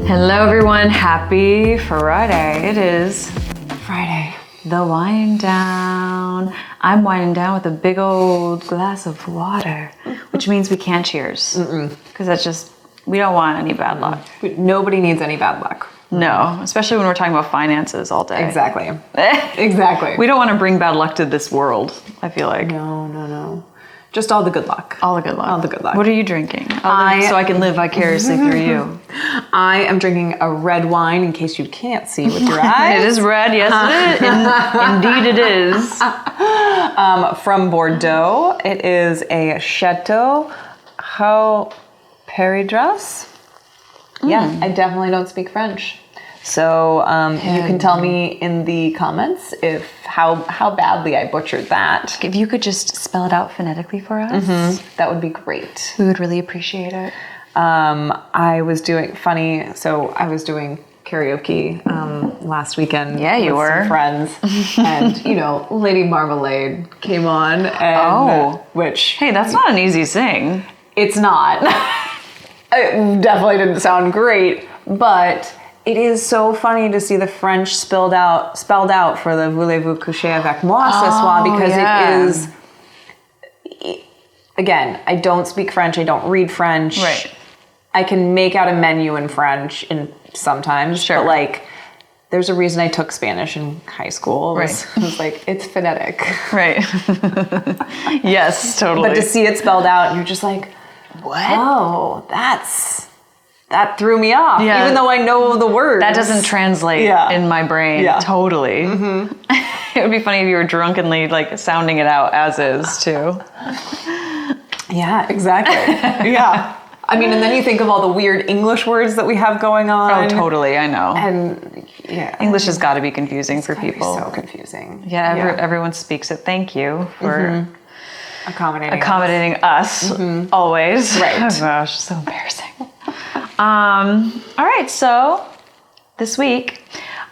Hello everyone, happy Friday. It is Friday. the wind down. I'm winding down with a big old glass of water, which means we can't cheers. Because that's just, we don't want any bad luck. Nobody needs any bad luck. No, especially when we're talking about finances all day. Exactly. Exactly. We don't want to bring bad luck to this world, I feel like. No. Just all the good luck. All the good luck. All the good luck. What are you drinking? So I can live vicariously through you. I am drinking a red wine in case you can't see with your eyes. It is red, yes it is. Indeed it is. From Bordeaux. It is a Chateau Haut Péridras. Yeah, I definitely don't speak French. So you can tell me in the comments if how badly I butchered that. If you could just spell it out phonetically for us, That would be great. we would really appreciate it. I was doing karaoke last weekend. Yeah, you with were. some friends, and Lady Marmalade came on, and which Hey, that's not an easy sing. it's not. It definitely didn't sound great, but it is so funny to see the French spelled out for the Voulez-vous coucher avec moi ce soir, because it is. Again, I don't speak French. I don't read French. Right. I can make out a menu in French sometimes, Sure. but like, there's a reason I took Spanish in high school. It was like, it's phonetic. Right. Yes, totally. But to see it spelled out, and you're just like, what? oh, that threw me off, even though I know the words. That doesn't translate in my brain. Yeah. Totally. It would be funny if you were drunkenly sounding it out as is too. Yeah, exactly. Yeah. I mean, and then you think of all the weird English words that we have going on. Oh, totally. I know. And English has got to be confusing for people. So confusing. Yeah, everyone speaks it. Thank you for accommodating us always. Right. Oh gosh, so embarrassing. All right, so this week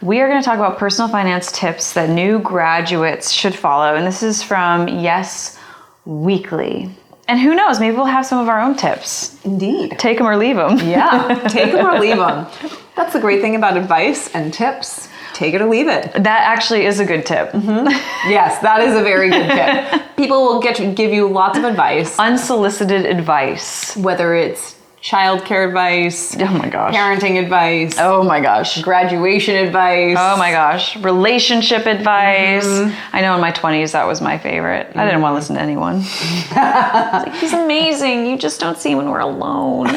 we are going to talk about personal finance tips that new graduates should follow, and this is from Yes Weekly. And who knows, maybe we'll have some of our own tips. Indeed. Take them or leave them. Yeah, take them or leave them. That's the great thing about advice and tips. Take it or leave it. That actually is a good tip. Yes, that is a very good tip. People will give you lots of advice. Unsolicited advice. Whether it's childcare advice, Oh my gosh. parenting advice, Oh my gosh. graduation advice. Oh my gosh. Relationship advice. I know in my 20s that was my favorite. I didn't want to listen to anyone. I was like, he's amazing. You just don't see when we're alone.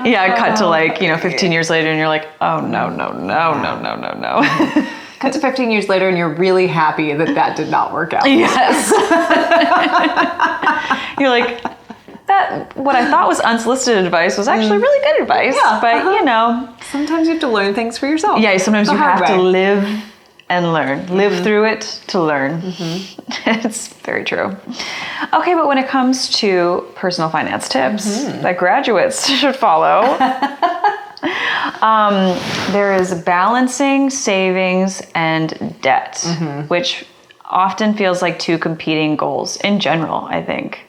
Yeah, cut to 15 years later and you're like, oh no. Cut to 15 years later and you're really happy that did not work out. Yes. You're like, what I thought was unsolicited advice was actually really good advice. Yeah, but sometimes you have to learn things for yourself. yeah, sometimes The you hard have to way. live and learn. Live through it to learn. It's very true. Okay, but when it comes to personal finance tips that graduates should follow, there is balancing savings and debt, which often feels like two competing goals in general, I think.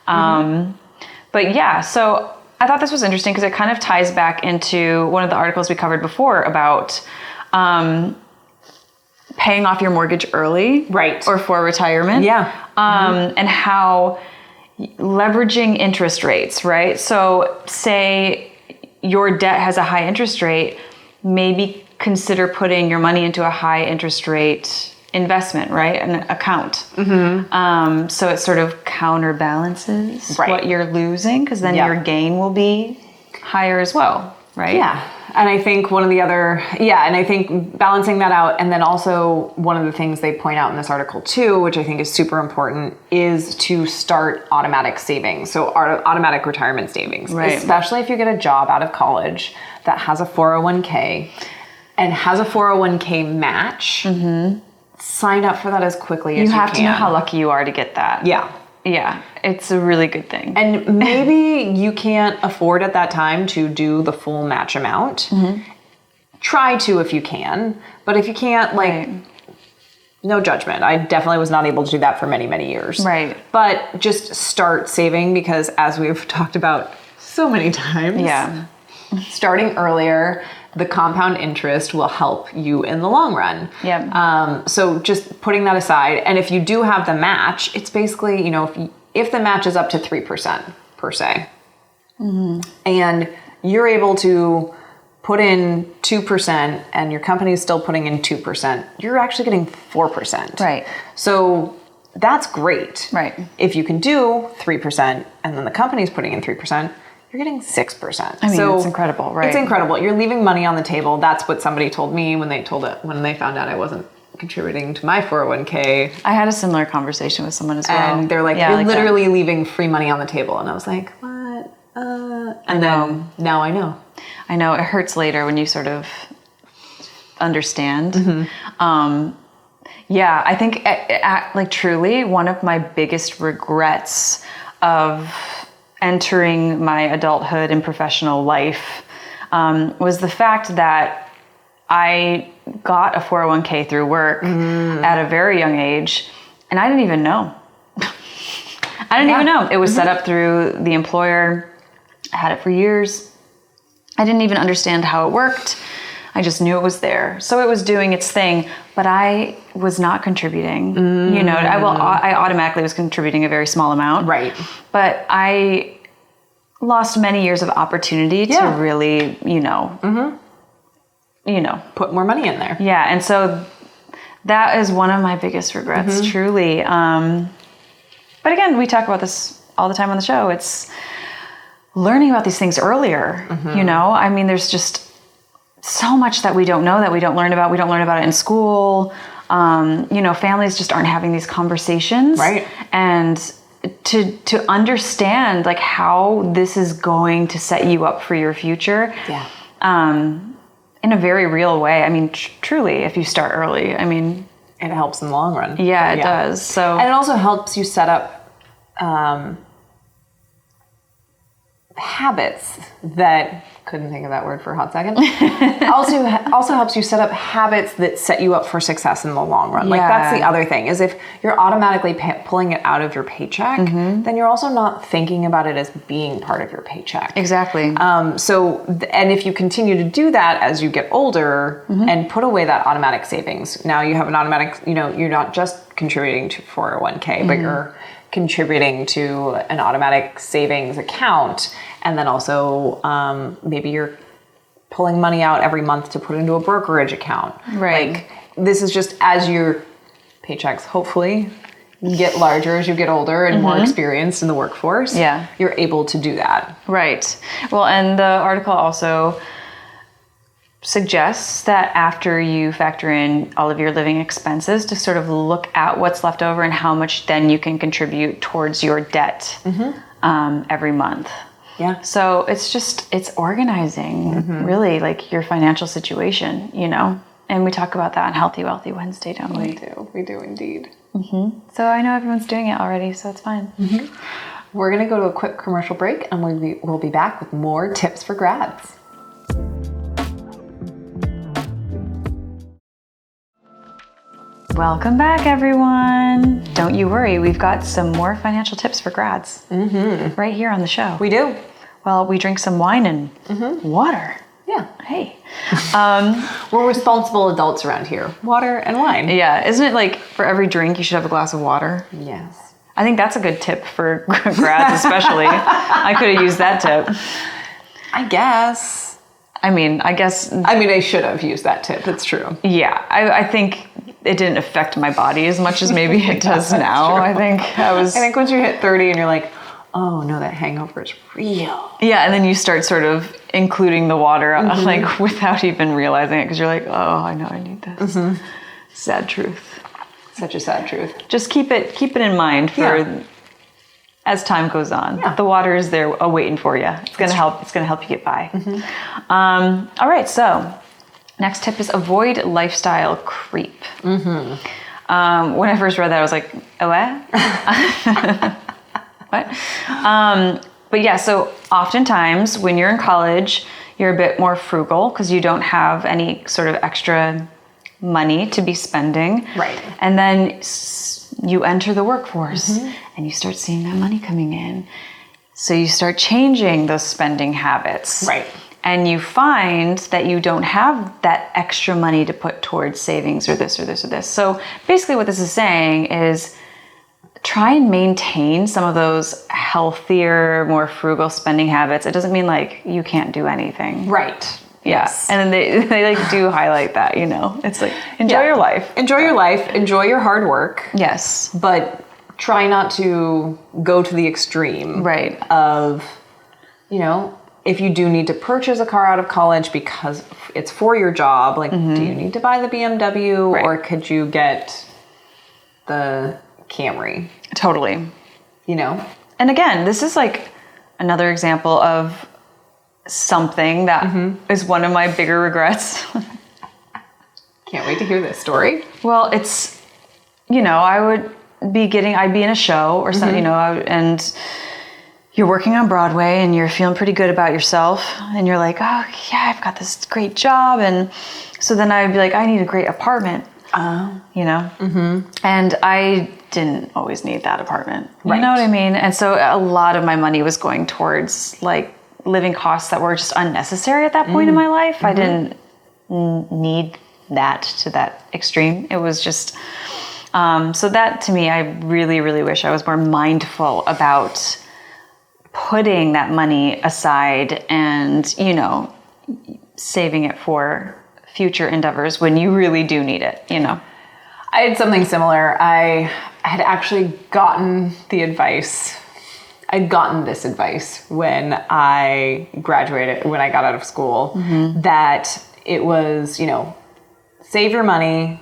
But yeah, so I thought this was interesting because it kind of ties back into one of the articles we covered before about paying off your mortgage early, Right. or for retirement. Yeah. And how leveraging interest rates, right? So say your debt has a high interest rate, maybe consider putting your money into a high interest rate investment, right? An account. So it sort of counterbalances what you're losing, because then your gain will be higher as well, right? Yeah. And I think I think balancing that out, and then also one of the things they point out in this article too, which I think is super important, is to start automatic savings. So automatic retirement savings, Right. especially if you get a job out of college that has a 401k and has a 401k match. Sign up for that as quickly as you can. You have to know how lucky you are to get that. Yeah. Yeah, it's a really good thing. And maybe you can't afford at that time to do the full match amount. Try to if you can. But if you can't, no judgment. I definitely was not able to do that for many, many years. Right. But just start saving, because as we've talked about so many times, Yeah. starting earlier, the compound interest will help you in the long run. Yep. So just putting that aside, and if you do have the match, it's basically, if the match is up to 3% per se, and you're able to put in 2% and your company is still putting in 2%, you're actually getting 4%. Right. So that's great. Right. If you can do 3% and then the company's putting in 3%, you're getting 6%. I mean, it's incredible, right? It's incredible. You're leaving money on the table. That's what somebody told me when they found out I wasn't contributing to my 401k. I had a similar conversation with someone as well. And they're like, Yeah, you're like literally leaving free money on the table. And I was like, what? And then now I know. I know it hurts later when you sort of understand. Yeah, I think like truly one of my biggest regrets of entering my adulthood and professional life was the fact that I got a 401k through work at a very young age, and I didn't even know. I didn't even know. It was set up through the employer. I had it for years. I didn't even understand how it worked. I just knew it was there. So it was doing its thing, but I was not contributing. I automatically was contributing a very small amount. Right. But I lost many years of opportunity to really, Put more money in there. Yeah, and so that is one of my biggest regrets, truly. But again, we talk about this all the time on the show. It's learning about these things earlier, I mean, there's just so much that we don't know, that we don't learn about. We don't learn about it in school. Families just aren't having these conversations. Right. And to understand like how this is going to set you up for your future. Yeah. In a very real way. I mean, truly, if you start early, I mean, it helps in the long run. Yeah, it does. So, and it also helps you set up habits that couldn't think of that word for a hot second. also helps you set up habits that set you up for success in the long run. Like that's the other thing, is if you're automatically pulling it out of your paycheck, then you're also not thinking about it as being part of your paycheck. Exactly. And if you continue to do that as you get older and put away that automatic savings, now you have an automatic, you're not just contributing to 401k, but you're contributing to an automatic savings account. And then also maybe you're pulling money out every month to put into a brokerage account. Right. Like this is just as your paychecks hopefully get larger as you get older and more experienced in the workforce. Yeah. You're able to do that. Right. Well, and the article also suggests that after you factor in all of your living expenses, to sort of look at what's left over and how much then you can contribute towards your debt every month. Yeah. So it's organizing really like your financial situation, and we talk about that on Healthy Wealthy Wednesday, don't we? We do indeed. So I know everyone's doing it already, so it's fine. We're going to go to a quick commercial break, and we'll be back with more tips for grads. Welcome back, everyone. Don't you worry, we've got some more financial tips for grads right here on the show. We do. Well, we drink some wine and water. Yeah. Hey. We're responsible adults around here. Water and wine. Yeah, isn't it like for every drink you should have a glass of water? Yes. I think that's a good tip for grads especially. I could have used that tip. I guess. I should have used that tip. It's true. Yeah, I think it didn't affect my body as much as maybe it does now. True. I think once you hit 30 and you're like, oh no, that hangover is real. Yeah, and then you start sort of including the water like without even realizing it, because you're like, oh, I know I need this. Sad truth. Such a sad truth. Just keep it in mind for as time goes on. Yeah. The water is there waiting for you. It's gonna help. It's gonna help you get by. All right, so next tip is avoid lifestyle creep. When I first read that, I was like, oh, what? What? But yeah, so oftentimes when you're in college, you're a bit more frugal because you don't have any sort of extra money to be spending. Right. And then you enter the workforce and you start seeing that money coming in. So you start changing those spending habits. Right. And you find that you don't have that extra money to put towards savings or this or this or this. So basically what this is saying is try and maintain some of those healthier, more frugal spending habits. It doesn't mean like you can't do anything. Right. Yeah. Yes. And then they like do highlight that, you know. It's like enjoy your life. Enjoy your life. Enjoy your hard work. Yes. But try not to go to the extreme. Right. Of, you know, if you do need to purchase a car out of college because it's for your job, like, do you need to buy the BMW or could you get the Camry? Totally. You know? And again, this is like another example of something that is one of my bigger regrets. Can't wait to hear this story. Well, it's, you know, I'd be in a show or something, you know, and you're working on Broadway and you're feeling pretty good about yourself and you're like, oh yeah, I've got this great job. And so then I'd be like, I need a great apartment, you know? And I didn't always need that apartment. You know what I mean? And so a lot of my money was going towards like living costs that were just unnecessary at that point in my life. I didn't need that to that extreme. It was just, so that to me, I really, really wish I was more mindful about putting that money aside and, you know, saving it for future endeavors when you really do need it, you know. I had something similar. I had actually gotten the advice. I'd gotten this advice when I graduated, when I got out of school, that it was, you know, save your money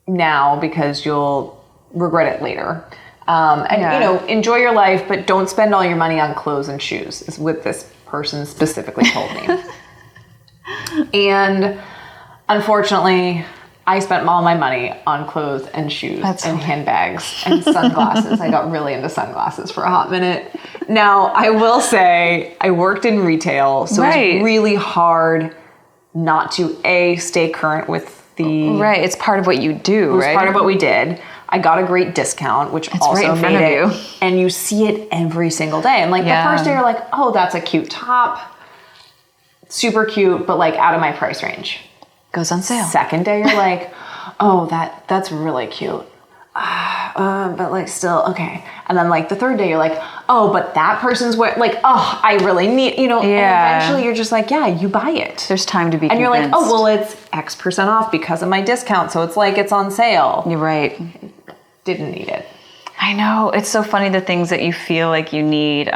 now because you'll regret it later. And, you know, enjoy your life, but don't spend all your money on clothes and shoes, is what this person specifically told me. And unfortunately, I spent all my money on clothes and shoes and handbags and sunglasses. I got really into sunglasses for a hot minute. Now, I will say I worked in retail, so it's really hard not to, stay current with the... Right, it's part of what you do, right? It was part of what we did. I got a great discount, which also right in front made of it. you. And you see it every single day. And like the first day you're like, oh, that's a cute top. Super cute, but like out of my price range. Goes on sale. Second day you're like, oh, that's really cute. But like still, okay. And then like the third day you're like, oh, but that person's like, oh, I really need, you know, and eventually you're just like, yeah, you buy it. There's time to be And convinced. you're like, oh, well, it's X% off because of my discount. So it's like, it's on sale. You're right. Didn't need it. I know. It's so funny the things that you feel like you need.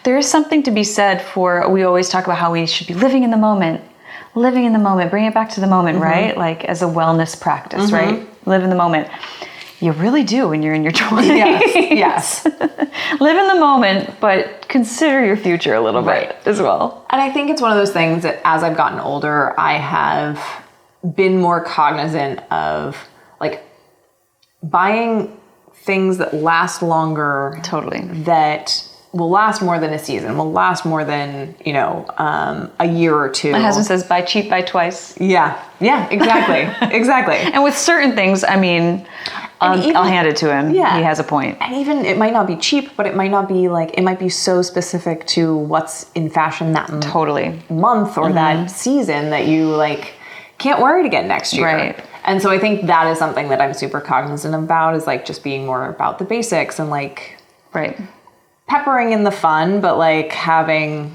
There is something to be said for, we always talk about how we should be living in the moment, bring it back to the moment, right? Like as a wellness practice, right? Live in the moment. You really do when you're in your 20s. Yes. Live in the moment, but consider your future a little bit as well. And I think it's one of those things that as I've gotten older, I have been more cognizant of like buying things that last longer. Totally. That will last more than a season, will last more than, you know, a year or two. My husband says, buy cheap, buy twice. Yeah, exactly. Exactly. And with certain things, I mean, I'll hand it to him. Yeah. He has a point. And even, it might not be cheap, but it might not be like, it might be so specific to what's in fashion that month or that season that you like can't wear it again next year. Right. And so I think that is something that I'm super cognizant about, is like just being more about the basics and like peppering in the fun, but like having,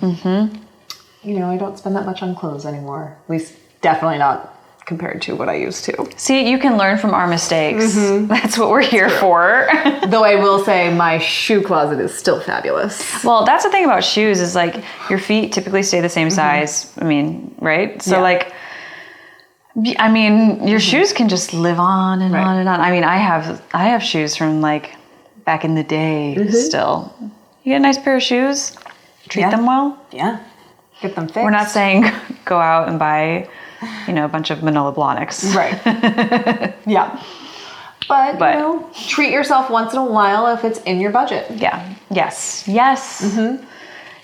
you know, I don't spend that much on clothes anymore. At least definitely not compared to what I used to. See, you can learn from our mistakes. That's what we're here for. Though I will say my shoe closet is still fabulous. Well, that's the thing about shoes is like your feet typically stay the same size. I mean, right? So like, I mean, your shoes can just live on and on and on. I mean, I have shoes from like back in the day still. You get a nice pair of shoes, treat them well. Yeah. Get them fixed. We're not saying go out and buy, you know, a bunch of Manila Blahniks. Right. Yeah. But, you know, treat yourself once in a while if it's in your budget. Yeah. Yes.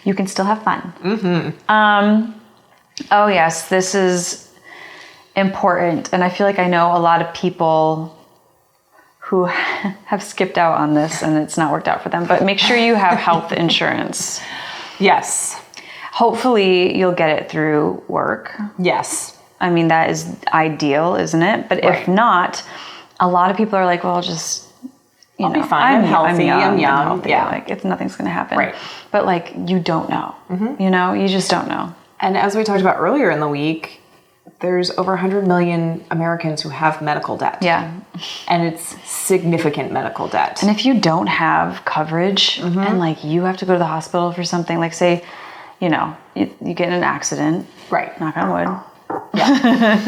You can still have fun. Oh yes, this is important. And I feel like I know a lot of people who have skipped out on this and it's not worked out for them, but make sure you have health insurance. Yes. Hopefully you'll get it through work. Yes. I mean, that is ideal, isn't it? But if not, a lot of people are like, well, just, I'll be fine. I'm healthy. I'm young. healthy. Yeah. Like, nothing's going to happen. Right. But like, you don't know. You know, you just don't know. And as we talked about earlier in the week, there's over 100 million Americans who have medical debt. Yeah. And it's significant medical debt. And if you don't have coverage and like you have to go to the hospital for something, like say, you know, you get in an accident. Right. Knock on wood. Yeah.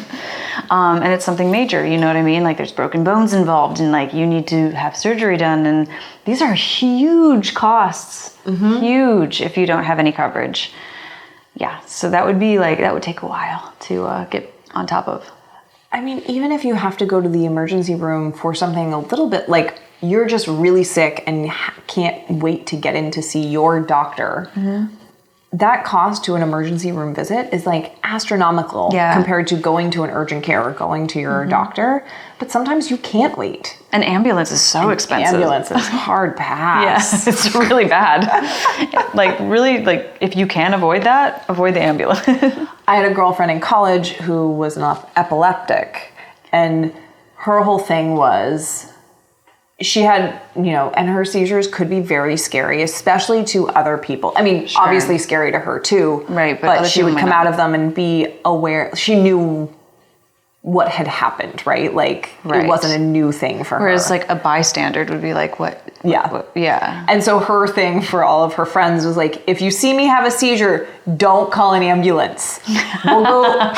And it's something major, you know what I mean? Like there's broken bones involved and like you need to have surgery done. And these are huge costs. Huge if you don't have any coverage. Yeah. So that would be like, that would take a while to get on top of. I mean, even if you have to go to the emergency room for something a little bit like you're just really sick and can't wait to get in to see your doctor, that cost to an emergency room visit is like astronomical compared to going to an urgent care or going to your doctor. But sometimes you can't wait. An ambulance is so expensive. Ambulance is hard pass. Yes, it's really bad. Like really, like if you can avoid that, avoid the ambulance. I had a girlfriend in college who was an epileptic, and her whole thing was she had, you know, and her seizures could be very scary, especially to other people. I mean, obviously scary to her too. Right, but she would come out of them and be aware. She knew what had happened, right? Like it wasn't a new thing for her. Whereas like a bystander would be like, what? Yeah. And so her thing for all of her friends was like, if you see me have a seizure, don't call an ambulance.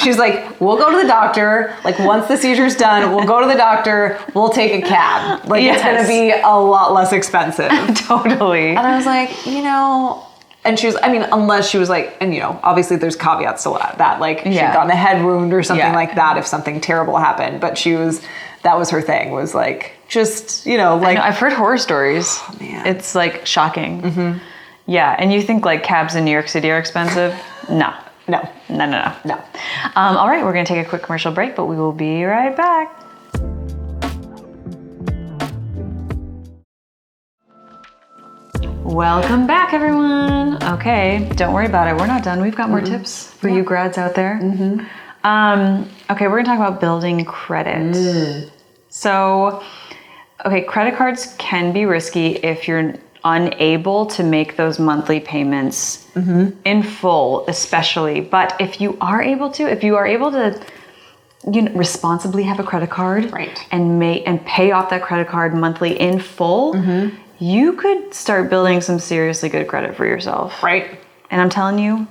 She's like, we'll go to the doctor. Like once the seizure's done, we'll go to the doctor. We'll take a cab. Like it's going to be a lot less expensive. Totally. And I was like, you know, and she was, I mean, unless she was like, and you know, obviously there's caveats to that. Like she'd gotten a head wound or something like that if something terrible happened. But that was her thing, was like, just, you know, like. I've heard horror stories. Oh, man. It's like shocking. Yeah. And you think like cabs in New York City are expensive? No. No. All right. We're going to take a quick commercial break, but we will be right back. Welcome back, everyone. Okay, don't worry about it. We're not done. We've got more tips for you grads out there. Okay, we're gonna talk about building credit. So, okay, credit cards can be risky if you're unable to make those monthly payments in full, especially. But if you are able to, you know, responsibly have a credit card, and pay off that credit card monthly in full. You could start building some seriously good credit for yourself. Right. And I'm telling you,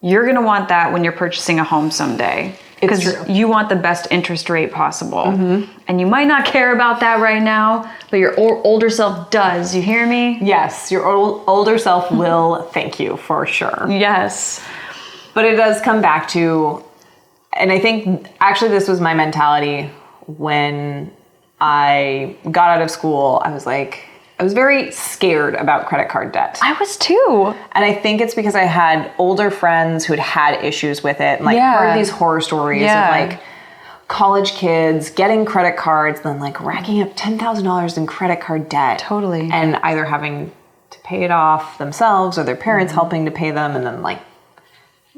you're going to want that when you're purchasing a home someday. It's true. Because you want the best interest rate possible. And you might not care about that right now, but your older self does. You hear me? Yes, your older self will thank you for sure. Yes. But it does come back to, and I think actually this was my mentality when I got out of school. I was very scared about credit card debt. I was too. And I think it's because I had older friends who'd had issues with it, and like heard these horror stories of like college kids getting credit cards, then like racking up $10,000 in credit card debt. Totally. And either having to pay it off themselves or their parents helping to pay them, and then like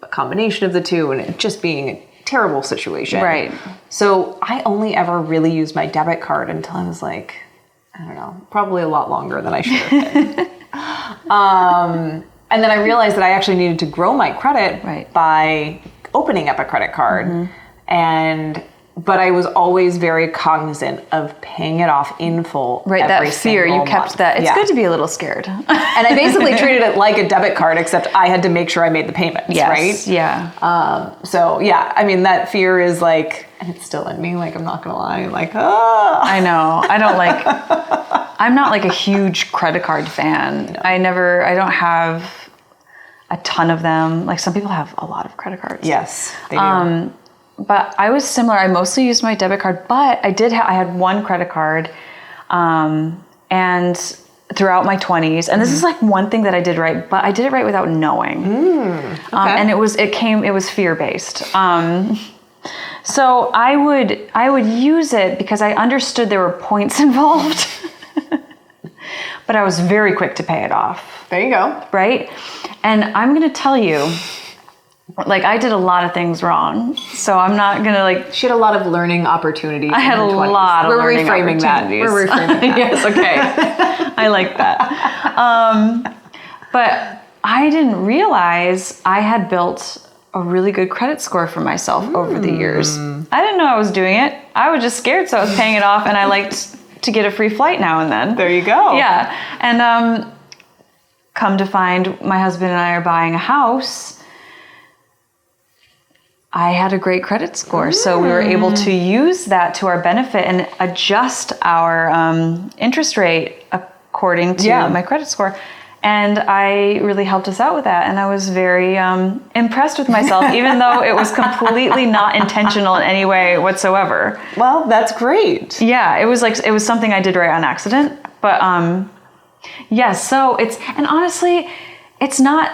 a combination of the two, and it just being a terrible situation. Right. So I only ever really used my debit card until I was like, I don't know, probably a lot longer than I should have been. And then I realized that I actually needed to grow my credit by opening up a credit card. But I was always very cognizant of paying it off in full. Right, that fear, you kept that. It's good to be a little scared. And I basically treated it like a debit card, except I had to make sure I made the payments, right? Yeah. So yeah, I mean, that fear is like, and it's still in me, like, I'm not gonna lie, like, I know. I'm not like a huge credit card fan. No. I don't have a ton of them. Like some people have a lot of credit cards. Yes, they do. But I was similar. I mostly used my debit card, but I had one credit card, and throughout my 20s, and this is like one thing that I did right, but I did it right without knowing. And it was fear-based. So I would use it because I understood there were points involved, but I was very quick to pay it off. There you go. Right? And I'm going to tell you, like, I did a lot of things wrong. So I'm not going to, like... She had a lot of learning opportunities. I had a lot of learning opportunities. We're reframing that. Yes, okay. I like that. But I didn't realize I had built a really good credit score for myself over the years. I didn't know I was doing it. I was just scared, so I was paying it off, and I liked to get a free flight now and then. There you go. Yeah. And come to find, my husband and I are buying a house. I had a great credit score, so we were able to use that to our benefit and adjust our interest rate according to my credit score. And I really helped us out with that. And I was very impressed with myself, even though it was completely not intentional in any way whatsoever. Well, that's great. Yeah, it was something I did right on accident. But so and honestly, it's not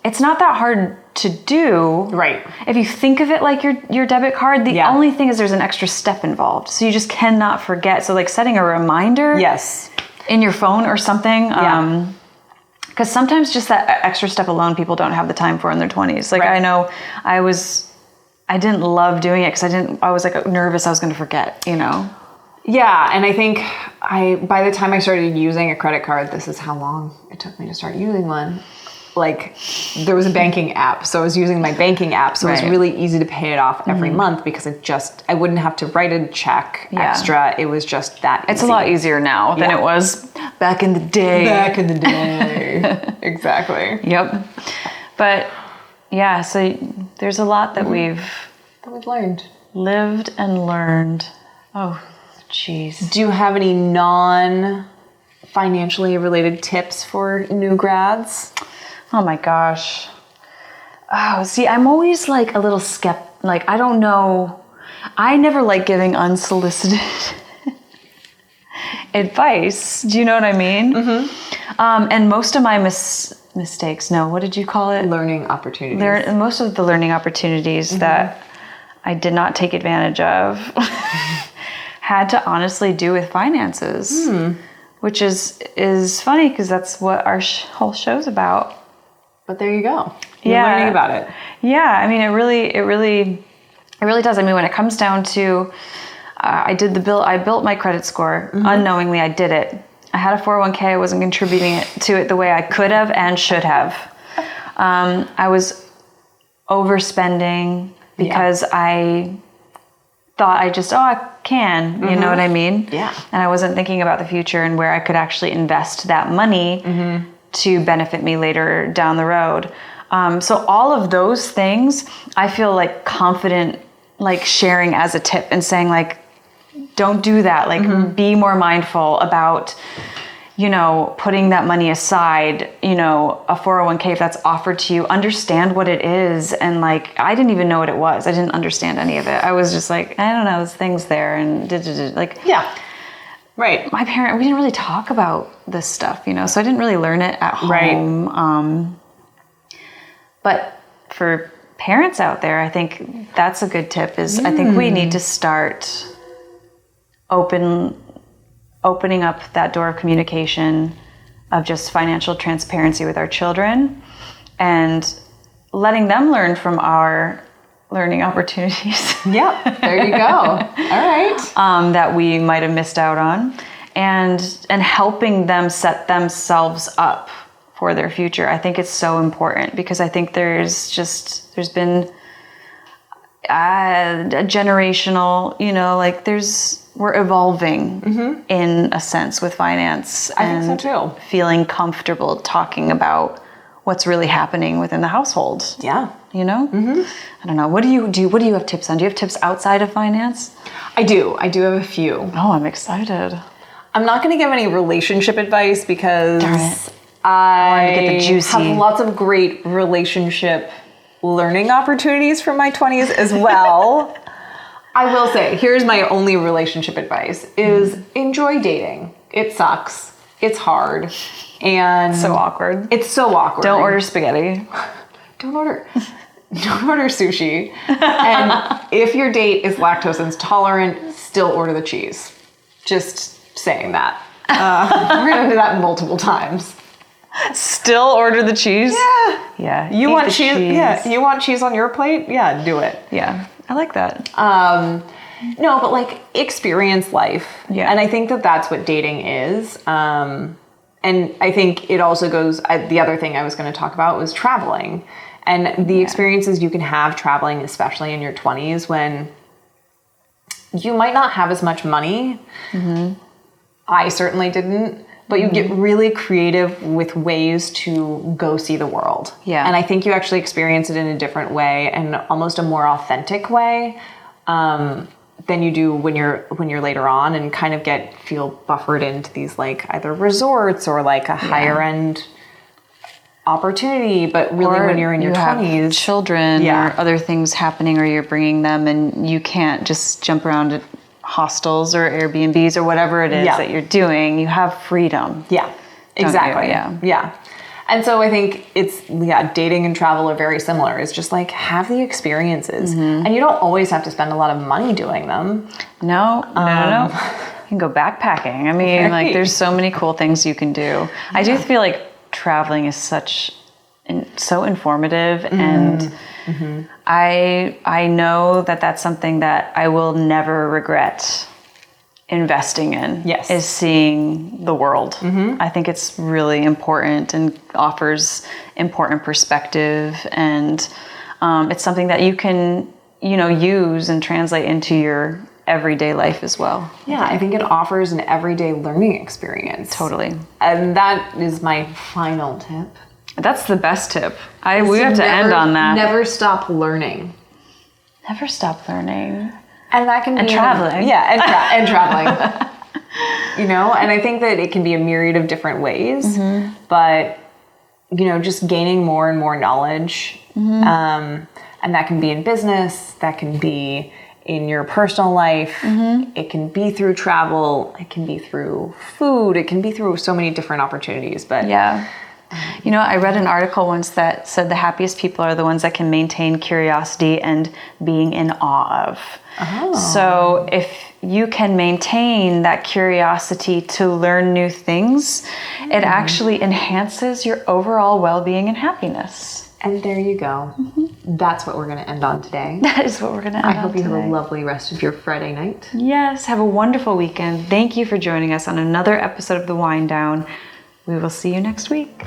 that hard to do. Right. If you think of it like your debit card, the only thing is there's an extra step involved. So you just cannot forget. So like setting a reminder in your phone or something. Because sometimes just that extra step alone, people don't have the time for in their 20s. Like I know I didn't love doing it because I was like nervous I was going to forget, you know? Yeah. And I think by the time I started using a credit card, this is how long it took me to start using one. Like there was a banking app. So I was using my banking app. So it was really easy to pay it off every month because I wouldn't have to write a check extra. It was just that easy. It's a lot easier now than it was back in the day. Exactly. Yep. But yeah, so there's a lot that we've learned. Lived and learned. Oh, geez. Do you have any non-financially related tips for new grads? Oh my gosh. Oh, see, I'm always like a little like, I don't know. I never like giving unsolicited advice. Do you know what I mean? Mm-hmm. And most of my mistakes, what did you call it? Learning opportunities. Most of the learning opportunities that I did not take advantage of had to honestly do with finances, which is funny because that's what our whole show's about. But there you go. You're learning about it. Yeah, I mean, it really does. I mean, when it comes down to, I built my credit score unknowingly. I did it. I had a 401k. I wasn't contributing to it the way I could have and should have. I was overspending because I thought I can, you know what I mean? Yeah. And I wasn't thinking about the future and where I could actually invest that money to benefit me later down the road. So all of those things, I feel like confident, like sharing as a tip and saying like, don't do that. Like be more mindful about, putting that money aside, a 401k, if that's offered to you, understand what it is. And like, I didn't even know what it was. I didn't understand any of it. I was just like, I don't know, there's things there and like, yeah. Right. We didn't really talk about this stuff, so I didn't really learn it at home. Right. But for parents out there, I think that's a good tip is I think we need to start opening up that door of communication of just financial transparency with our children and letting them learn from our learning opportunities. Yeah, there you go. All right. That we might have missed out on and helping them set themselves up for their future. I think it's so important because I think there's been a generational, we're evolving in a sense with finance. I think so too. Feeling comfortable talking about what's really happening within the household. Yeah. I don't know. What do you do? What do you have tips on? Do you have tips outside of finance? I do have a few. Oh, I'm excited. I'm not going to give any relationship advice because I get the juicy. Have lots of great relationship learning opportunities from my 20s as well. I will say, here's my only relationship advice is enjoy dating. It sucks. It's hard. And so awkward. It's so awkward. Don't order spaghetti. Don't order. don't order sushi. And if your date is lactose intolerant, still order the cheese. Just saying that. We're going to do that multiple times. Still order the cheese? Yeah. Yeah. You eat want the cheese? Yeah. You want cheese on your plate? Yeah, do it. Yeah. I like that. No, but like experience life. Yeah. And I think that that's what dating is. And I think it also goes, the other thing I was going to talk about was traveling. And the experiences you can have traveling, especially in your 20s when you might not have as much money. I certainly didn't. But you get really creative with ways to go see the world. Yeah. And I think you actually experience it in a different way and almost a more authentic way than you do when you're later on, and kind of feel buffered into these like either resorts or like a higher end opportunity. But really, when you're in your 20s, have children Yeah. or other things happening, or you're bringing them, and you can't just jump around to hostels or Airbnbs or whatever it is Yeah. that you're doing. You have freedom. Yeah, exactly. you? Yeah. And so I think dating and travel are very similar. It's just like have the experiences, and you don't always have to spend a lot of money doing them. No. You can go backpacking. I mean, like there's so many cool things you can do. I do feel like traveling is so informative, and I know that that's something that I will never regret investing in. Yes. Is seeing the world. I think it's really important and offers important perspective, and it's something that you can use and translate into your everyday life as well. Yeah, I think it offers an everyday learning experience. Totally. And that is my final tip. That's the best tip. We have to end on that. Never stop learning. Never stop learning. And that can be traveling. And traveling. And I think that it can be a myriad of different ways, but just gaining more and more knowledge. And that can be in business, that can be in your personal life. It can be through travel, it can be through food, it can be through so many different opportunities. But yeah. I read an article once that said the happiest people are the ones that can maintain curiosity and being in awe of. So if you can maintain that curiosity to learn new things, it actually enhances your overall well-being and happiness. And there you go. That's what we're going to end on today. That is what we're going to end on I hope you have today. a lovely rest of your Friday night. Yes, have a wonderful weekend. Thank you for joining us on another episode of The Wind Down. We will see you next week.